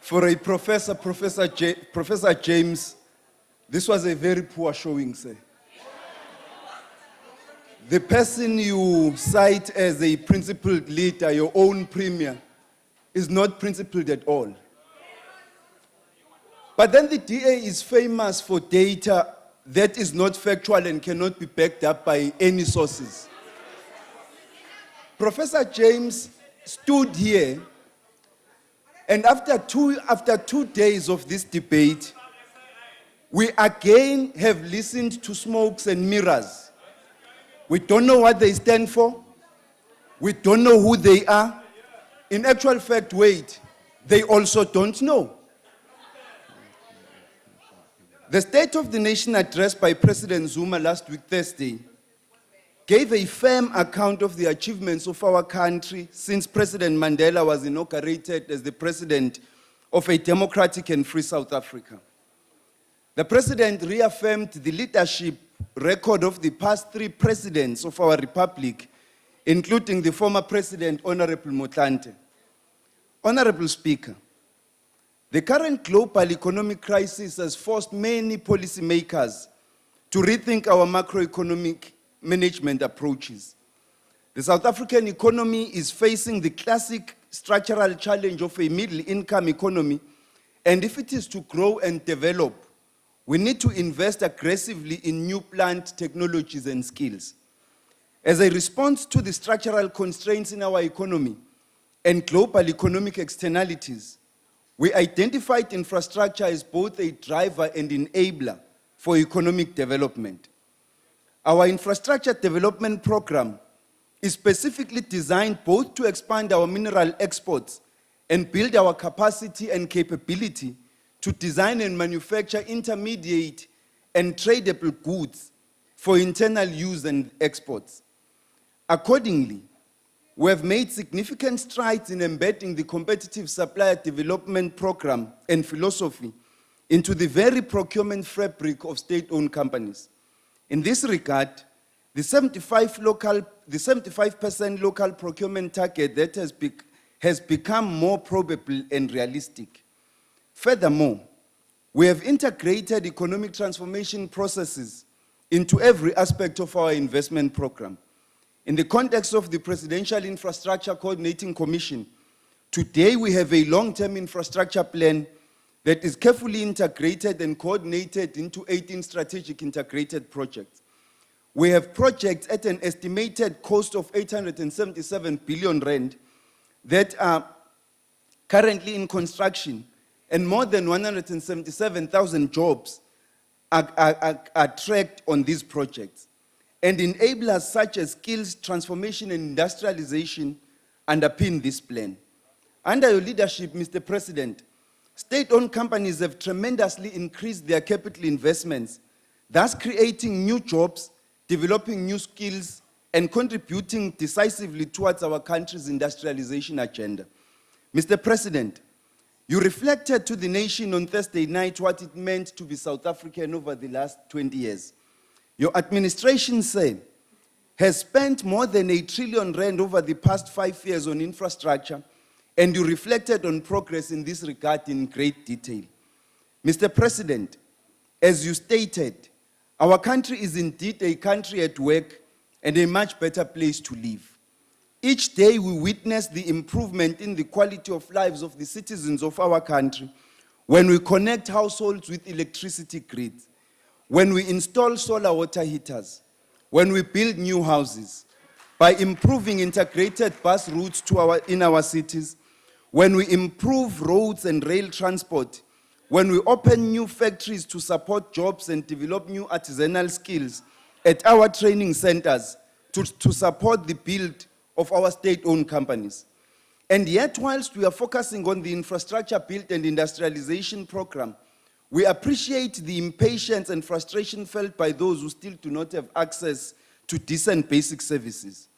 For a Professor James, this was a very poor showing, sir. The person you cite as a principled leader, your own premier, is not principled at all. But then the DA is famous for data that is not factual and cannot be backed up by any sources. Professor James stood here, and after two days of this debate, we again have listened to smokes and mirrors. We don't know what they stand for. We don't know who they are. In actual fact, wait, they also don't know. The State of the Nation address by President Zuma last week, Thursday, gave a firm account of the achievements of our country since President Mandela was inaugurated as the president of a democratic and free South Africa. The president reaffirmed the leadership record of the past three presidents of our republic, including the former president, Honorable Motlanthe. Honorable Speaker, the current global economic crisis has forced many policymakers to rethink our macroeconomic management approaches. The South African economy is facing the classic structural challenge of a middle-income economy, and if it is to grow and develop, we need to invest aggressively in new plant technologies and skills. As a response to the structural constraints in our economy and global economic externalities, we identified infrastructure as both a driver and enabler for economic development. Our infrastructure development program is specifically designed both to expand our mineral exports and build our capacity and capability to design and manufacture intermediate and tradable goods for internal use and exports. Accordingly, we have made significant strides in embedding the competitive supplier development program and philosophy into the very procurement fabric of state-owned companies. In this regard, the 75% local procurement target that has become more probable and realistic. Furthermore, we have integrated economic transformation processes into every aspect of our investment program. In the context of the Presidential Infrastructure Coordinating Commission, today we have a long-term infrastructure plan that is carefully integrated and coordinated into 18 strategic integrated projects. We have projects at an estimated cost of 877 billion rand that are currently in construction, and more than 177,000 jobs are tracked on these projects. And enablers such as skills transformation and industrialization underpin this plan. Under your leadership, Mr. President, state-owned companies have tremendously increased their capital investments, thus creating new jobs, developing new skills, and contributing decisively towards our country's industrialization agenda. Mr. President, you reflected to the nation on Thursday night what it meant to be South African over the last 20 years. Your administration, sir, has spent more than R1 trillion over the past 5 years on infrastructure, and you reflected on progress in this regard in great detail. Mr. President, as you stated, our country is indeed a country at work and a much better place to live. Each day we witness the improvement in the quality of lives of the citizens of our country when we connect households with electricity grids, when we install solar water heaters, when we build new houses, by improving integrated bus routes in our cities, when we improve roads and rail transport, when we open new factories to support jobs and develop new artisanal skills at our training centers to support the build of our state-owned companies. And yet, whilst we are focusing on the infrastructure build and industrialization program, we appreciate the impatience and frustration felt by those who still do not have access to decent basic services.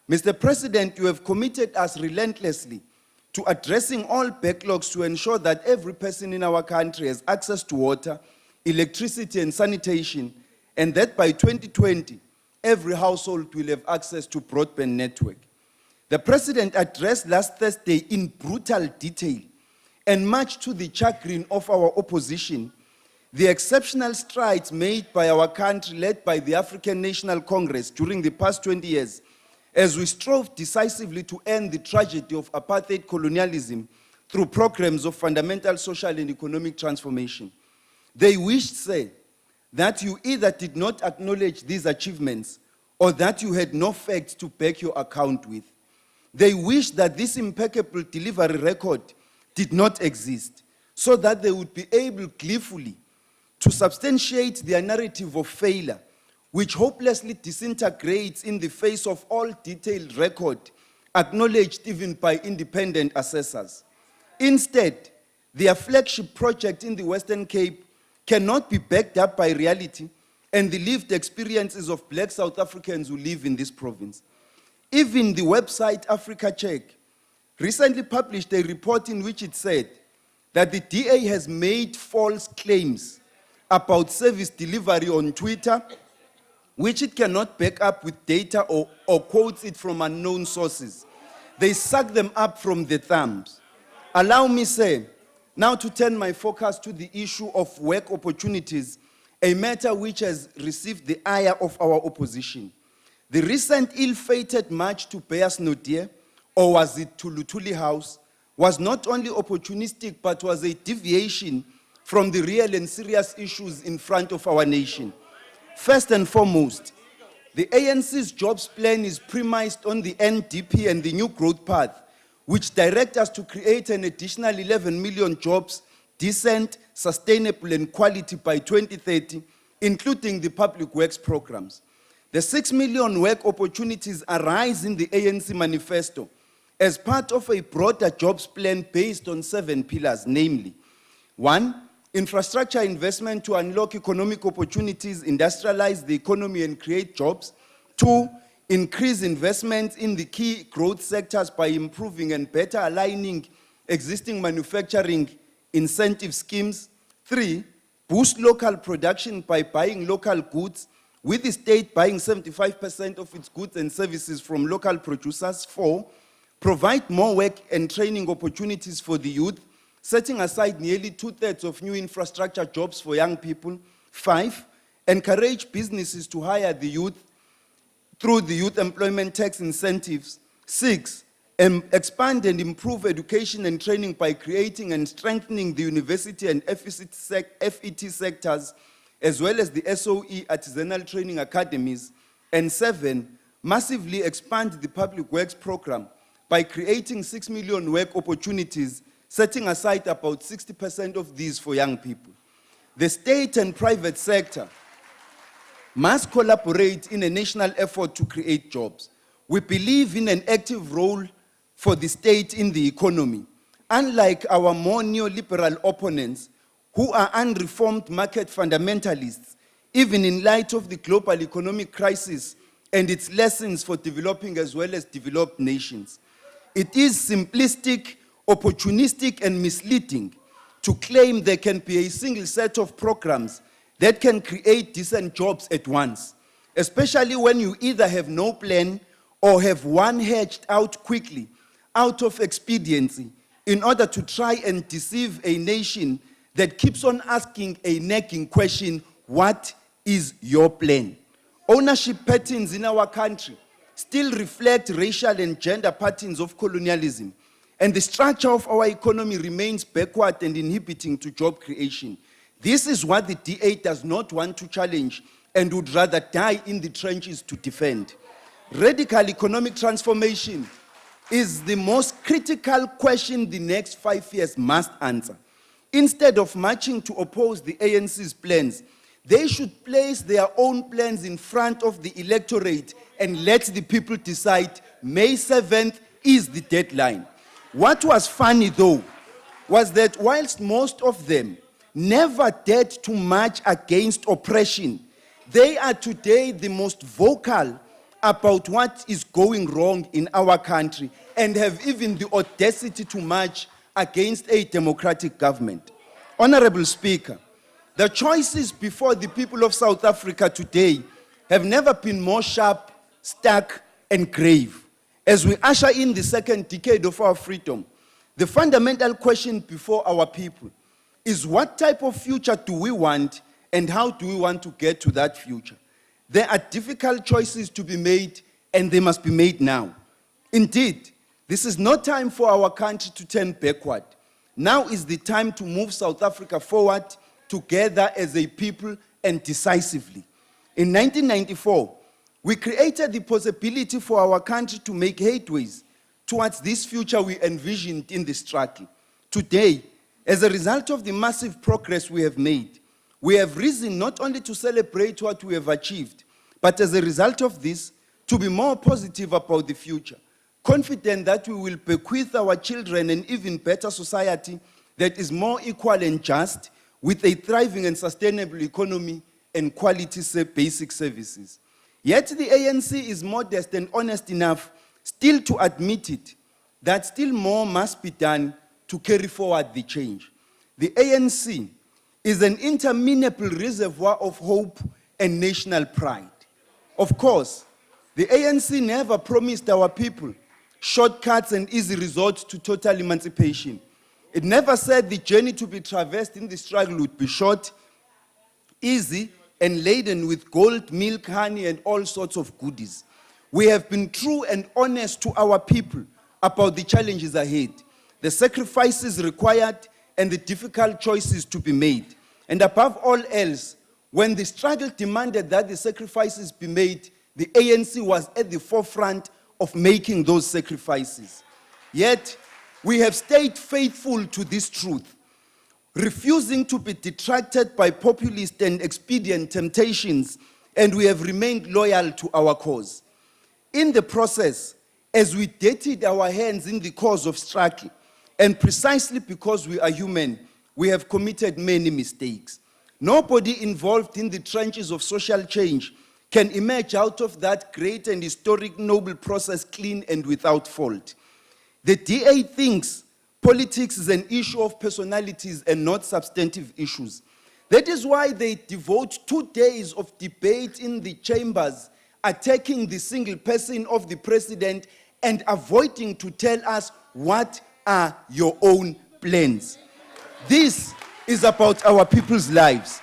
Mr. President, you have committed us relentlessly to addressing all backlogs to ensure that every person in our country has access to water, electricity, and sanitation, and that by 2020, every household will have access to broadband network. The President addressed last Thursday in brutal detail, and much to the chagrin of our opposition, the exceptional strides made by our country led by the African National Congress during the past 20 years as we strove decisively to end the tragedy of apartheid colonialism through programs of fundamental social and economic transformation. They wished, sir, that you either did not acknowledge these achievements or that you had no facts to back your account with. They wished that this impeccable delivery record did not exist so that they would be able gleefully to substantiate their narrative of failure, which hopelessly disintegrates in the face of all detailed record, acknowledged even by independent assessors. Instead, their flagship project in the Western Cape cannot be backed up by reality and the lived experiences of black South Africans who live in this province. Even the website Africa Check recently published a report in which it said that the DA has made false claims about service delivery on Twitter, which it cannot back up with data or quotes it from unknown sources. They suck them up from the thumbs. Allow me, say, now to turn my focus to the issue of work opportunities, a matter which has received the ire of our opposition. The recent ill-fated march to Beyers Naudé, or was it to Lutuli House, was not only opportunistic but was a deviation from the real and serious issues in front of our nation. First and foremost, the ANC's jobs plan is premised on the NDP and the New Growth Path, which direct us to create an additional 11 million jobs, decent, sustainable, and quality by 2030, including the public works programs. The 6 million work opportunities arise in the ANC manifesto as part of a broader jobs plan based on 7 pillars, namely, 1, infrastructure investment to unlock economic opportunities, industrialize the economy, and create jobs. 2, increase investment in the key growth sectors by improving and better aligning existing manufacturing incentive schemes. 3, boost local production by buying local goods, with the state buying 75% of its goods and services from local producers. 4, provide more work and training opportunities for the youth, setting aside nearly 2/3 of new infrastructure jobs for young people. 5, encourage businesses to hire the youth through the youth employment tax incentives. 6, expand and improve education and training by creating and strengthening the university and FET sectors, as well as the SOE artisanal training academies. And 7, massively expand the public works program by creating 6 million work opportunities, setting aside about 60% of these for young people. The state and private sector must collaborate in a national effort to create jobs. We believe in an active role for the state in the economy. Unlike our more neoliberal opponents, who are unreformed market fundamentalists, even in light of the global economic crisis and its lessons for developing as well as developed nations. It is simplistic, opportunistic, and misleading to claim there can be a single set of programs that can create decent jobs at once, especially when you either have no plan or have one hatched out quickly, out of expediency, in order to try and deceive a nation that keeps on asking a nagging question: what is your plan? Ownership patterns in our country still reflect racial and gender patterns of colonialism, and the structure of our economy remains backward and inhibiting to job creation. This is what the DA does not want to challenge and would rather die in the trenches to defend. Radical economic transformation is the most critical question the next 5 years must answer. Instead of marching to oppose the ANC's plans, they should place their own plans in front of the electorate and let the people decide. May 7th is the deadline. What was funny, though, was that whilst most of them never dared to march against oppression, they are today the most vocal about what is going wrong in our country and have even the audacity to march against a democratic government. Honorable Speaker, the choices before the people of South Africa today have never been more sharp, stark, and grave. As we usher in the second decade of our freedom, the fundamental question before our people is what type of future do we want and how do we want to get to that future? There are difficult choices to be made and they must be made now. Indeed, this is no time for our country to turn backward. Now is the time to move South Africa forward together as a people and decisively. In 1994, we created the possibility for our country to make headways towards this future we envisioned in the struggle. Today, as a result of the massive progress we have made, we have reason not only to celebrate what we have achieved, but as a result of this, to be more positive about the future, confident that we will bequeath our children an even better society that is more equal and just, with a thriving and sustainable economy and quality basic services. Yet the ANC is modest and honest enough still to admit it, that still more must be done to carry forward the change. The ANC is an interminable reservoir of hope and national pride. Of course, the ANC never promised our people shortcuts and easy results to total emancipation. It never said the journey to be traversed in the struggle would be short, easy, and laden with gold, milk, honey, and all sorts of goodies. We have been true and honest to our people about the challenges ahead, the sacrifices required, and the difficult choices to be made. And above all else, when the struggle demanded that the sacrifices be made, the ANC was at the forefront of making those sacrifices. Yet, we have stayed faithful to this truth, refusing to be detracted by populist and expedient temptations, and we have remained loyal to our cause. In the process, as we dirtied our hands in the cause of struggle, and precisely because we are human, we have committed many mistakes. Nobody involved in the trenches of social change can emerge out of that great and historic noble process clean and without fault. The DA thinks politics is an issue of personalities and not substantive issues. That is why they devote 2 days of debate in the chambers, attacking the single person of the president and avoiding to tell us what are your own plans. This is about our people's lives.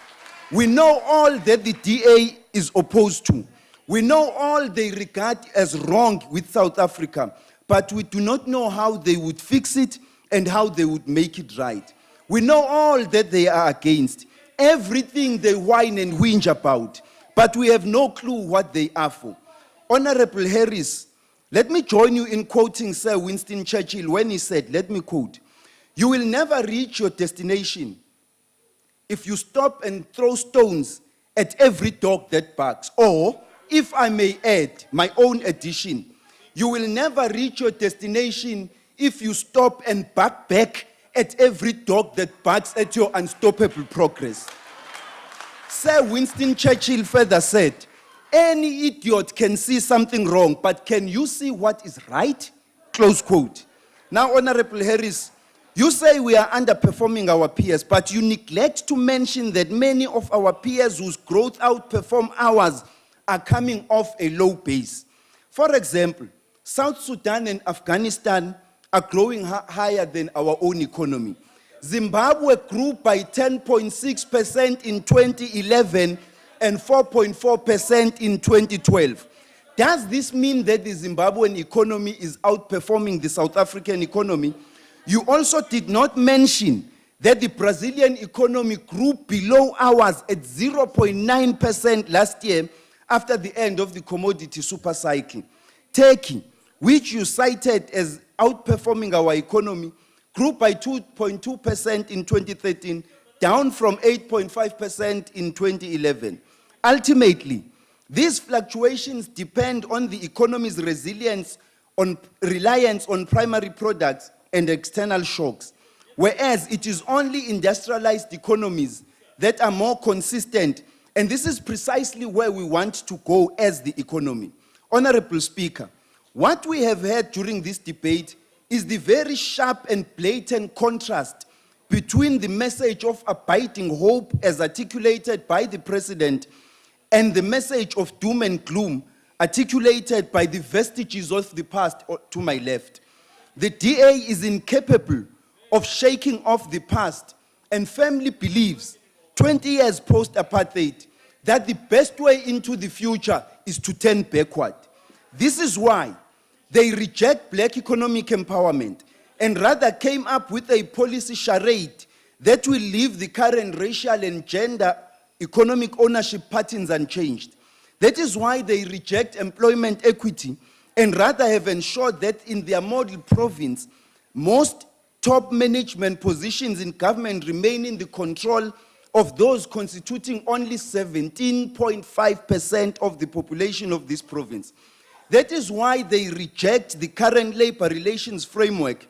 We know all that the DA is opposed to. We know all they regard as wrong with South Africa, but we do not know how they would fix it and how they would make it right. We know all that they are against, everything they whine and whinge about, but we have no clue what they are for. Honorable Harris, let me join you in quoting Sir Winston Churchill when he said, let me quote, "You will never reach your destination if you stop and throw stones at every dog that barks." Or, if I may add my own addition, you will never reach your destination if you stop and bark back at every dog that barks at your unstoppable progress. Sir Winston Churchill further said, "Any idiot can see something wrong, but can you see what is right?" Close quote. Now, Honorable Harris, you say we are underperforming our peers, but you neglect to mention that many of our peers whose growth outperform ours are coming off a low base. For example, South Sudan and Afghanistan are growing higher than our own economy. Zimbabwe grew by 10.6% in 2011 and 4.4% in 2012. Does this mean that the Zimbabwean economy is outperforming the South African economy? You also did not mention that the Brazilian economy grew below ours at 0.9% last year after the end of the commodity super cycle. Turkey, which you cited as outperforming our economy, grew by 2.2% in 2013, down from 8.5% in 2011. Ultimately, these fluctuations depend on the economy's reliance on primary products and external shocks, whereas it is only industrialized economies that are more consistent, and this is precisely where we want to go as the economy. Honorable Speaker, what we have heard during this debate is the very sharp and blatant contrast between the message of abiding hope as articulated by the President and the message of doom and gloom articulated by the vestiges of the past to my left. The DA is incapable of shaking off the past and firmly believes, 20 years post-apartheid, that the best way into the future is to turn backward. This is why they reject black economic empowerment and rather came up with a policy charade that will leave the current racial and gender economic ownership patterns unchanged. That is why they reject employment equity and rather have ensured that in their model province, most top management positions in government remain in the control of those constituting only 17.5% of the population of this province. That is why they reject the current labor relations framework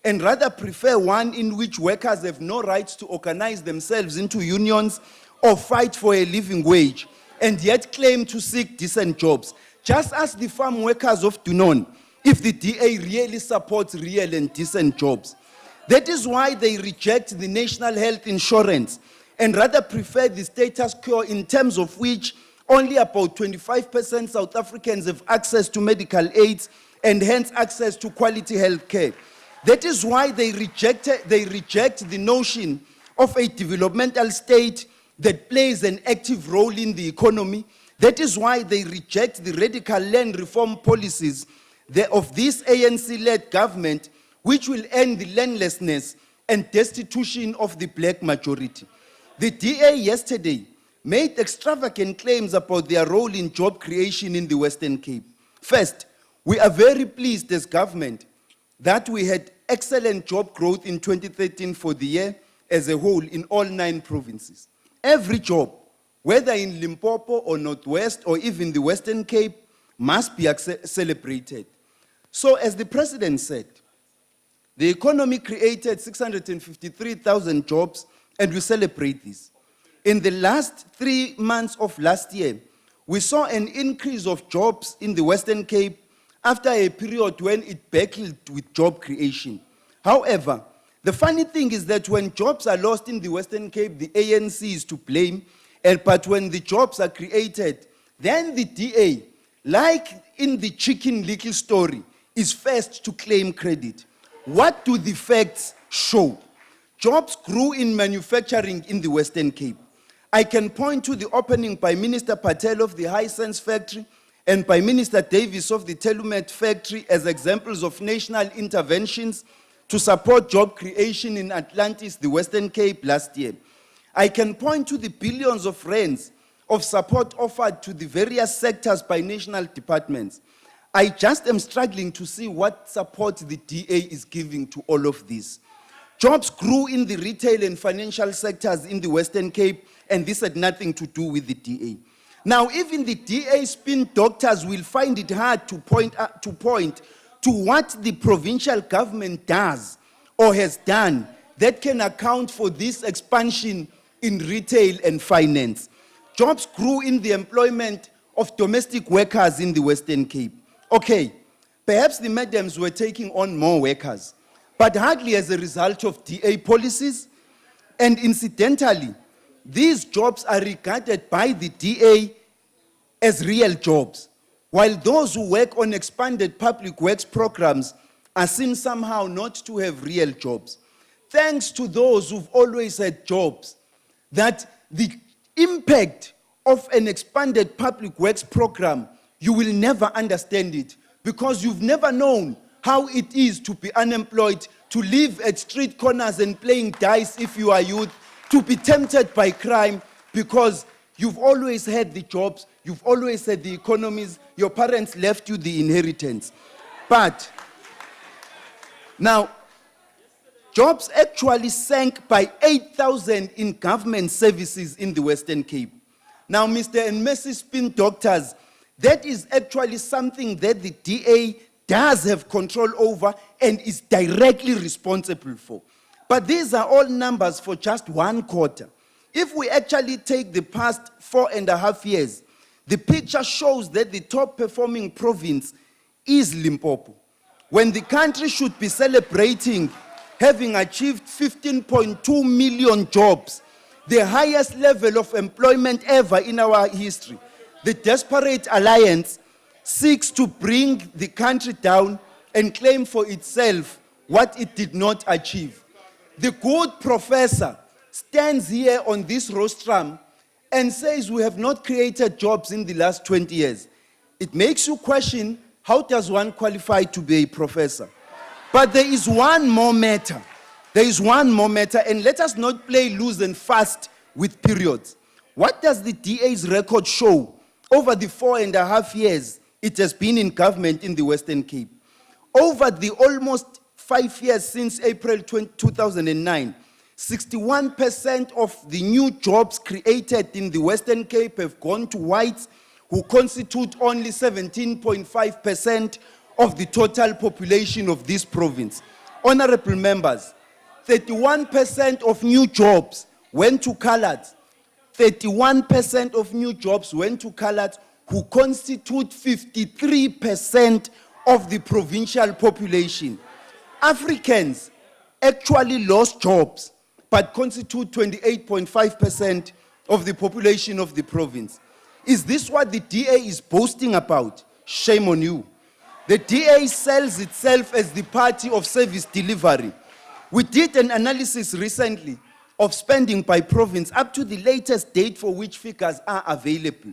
and rather prefer one in which workers have no rights to organize themselves into unions or fight for a living wage, and yet claim to seek decent jobs. Just as the farm workers of Dunon, if the DA really supports real and decent jobs. That is why they reject the national health insurance and rather prefer the status quo in terms of which only about 25% South Africans have access to medical aids and hence access to quality health care. That is why they reject the notion of a developmental state that plays an active role in the economy. That is why they reject the radical land reform policies of this ANC-led government, which will end the landlessness and destitution of the black majority. The DA yesterday made extravagant claims about their role in job creation in the Western Cape. First, we are very pleased as government that we had excellent job growth in 2013 for the year as a whole in all 9 provinces. Every job, whether in Limpopo or Northwest or even the Western Cape, must be celebrated. So as the President said, the economy created 653,000 jobs, and we celebrate this. In the last 3 months of last year, we saw an increase of jobs in the Western Cape after a period when it battled with job creation. However, the funny thing is that when jobs are lost in the Western Cape, the ANC is to blame, but when the jobs are created, then the DA, like in the Chicken Little story, is first to claim credit. What do the facts show? Jobs grew in manufacturing in the Western Cape. I can point to the opening by Minister Patel of the Hisense factory and by Minister Davis of the Telumet factory as examples of national interventions to support job creation in Atlantis, the Western Cape last year. I can point to the billions of rands of support offered to the various sectors by national departments. I just am struggling to see what support the DA is giving to all of this. Jobs grew in the retail and financial sectors in the Western Cape, and this had nothing to do with the DA. Now, even the DA spin doctors will find it hard to point to what the provincial government does or has done that can account for this expansion in retail and finance. Jobs grew in the employment of domestic workers in the Western Cape. Okay, perhaps the madams were taking on more workers, but hardly as a result of DA policies. And incidentally, these jobs are regarded by the DA as real jobs, while those who work on expanded public works programs are seen somehow not to have real jobs. Thanks to those who've always had jobs, that the impact of an expanded public works program, you will never understand it because you've never known how it is to be unemployed, to live at street corners and playing dice if you are youth, to be tempted by crime because you've always had the jobs, you've always had the economies, your parents left you the inheritance. But now, jobs actually sank by 8,000 in government services in the Western Cape. Now, Mr. and Mrs. Spin Doctors, that is actually something that the DA does have control over and is directly responsible for. But these are all numbers for just 1 quarter. If we actually take the past 4.5 years, the picture shows that the top performing province is Limpopo. When the country should be celebrating having achieved 15.2 million jobs, the highest level of employment ever in our history, the Desperate Alliance seeks to bring the country down and claim for itself what it did not achieve. The good professor stands here on this rostrum and says we have not created jobs in the last 20 years. It makes you question, how does one qualify to be a professor? But there is one more matter. There is one more matter, and let us not play loose and fast with periods. What does the DA's record show over the 4.5 years it has been in government in the Western Cape? Over the almost 5 years since April 2009, 61% of the new jobs created in the Western Cape have gone to whites, who constitute only 17.5% of the total population of this province. Honorable members, 31% of new jobs went to coloureds. 31% of new jobs went to coloureds, who constitute 53% of the provincial population. Africans actually lost jobs, but constitute 28.5% of the population of the province. Is this what the DA is boasting about? Shame on you. The DA sells itself as the party of service delivery. We did an analysis recently of spending by province up to the latest date for which figures are available.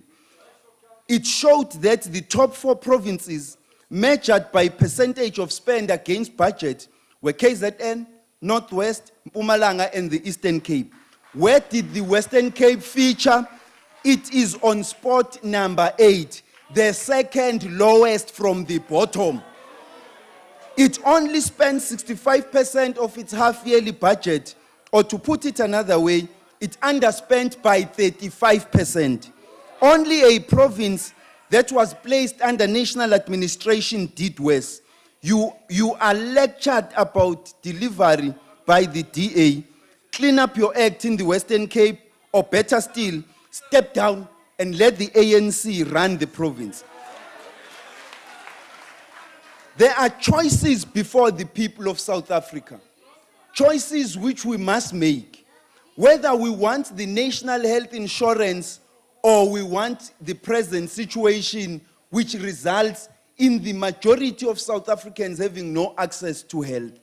It showed that the top 4 provinces measured by percentage of spend against budget were KZN, Northwest, Mpumalanga, and the Eastern Cape. Where did the Western Cape feature? It is on spot number 8, the second lowest from the bottom. It only spends 65% of its half-yearly budget, or to put it another way, it underspent by 35%. Only a province that was placed under national administration did worse. You are lectured about delivery by the DA. Clean up your act in the Western Cape, or better still, step down and let the ANC run the province. There are choices before the people of South Africa. Choices which we must make. Whether we want the national health insurance or we want the present situation which results in the majority of South Africans having no access to health.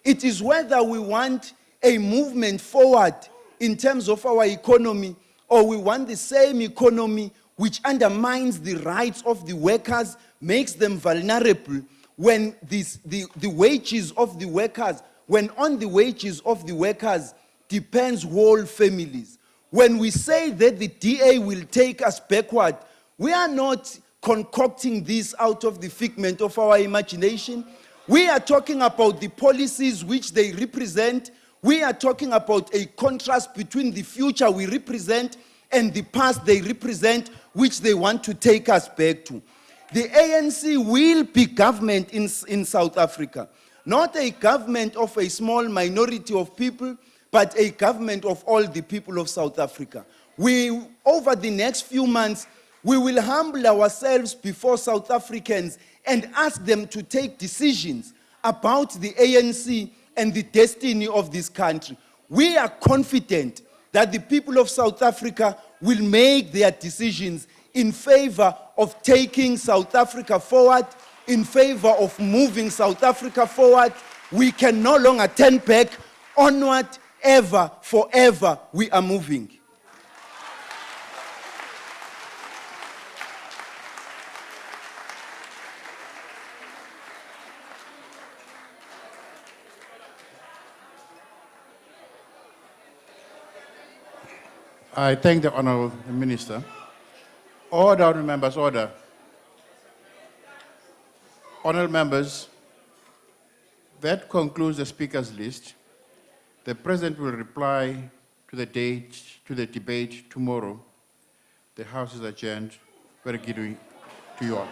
It is whether we want a movement forward in terms of our economy, or we want the same economy which undermines the rights of the workers, makes them vulnerable when the wages of the workers, when on the wages of the workers depends whole families. When we say that the DA will take us backward, we are not concocting this out of the figment of our imagination. We are talking about the policies which they represent. We are talking about a contrast between the future we represent and the past they represent, which they want to take us back to. The ANC will be government in South Africa, not a government of a small minority of people, but a government of all the people of South Africa. Over the next few months, we will humble ourselves before South Africans and ask them to take decisions about the ANC and the destiny of this country. We are confident that the people of South Africa will make their decisions in favor of taking South Africa forward, in favor of moving South Africa forward. We can no longer turn back. Onward, ever, forever, we are moving. I thank the Honourable Minister. Order, honourable members, order. Honourable members, that concludes the speakers list. The President will reply to the debate tomorrow. The House is adjourned. Very good to you all.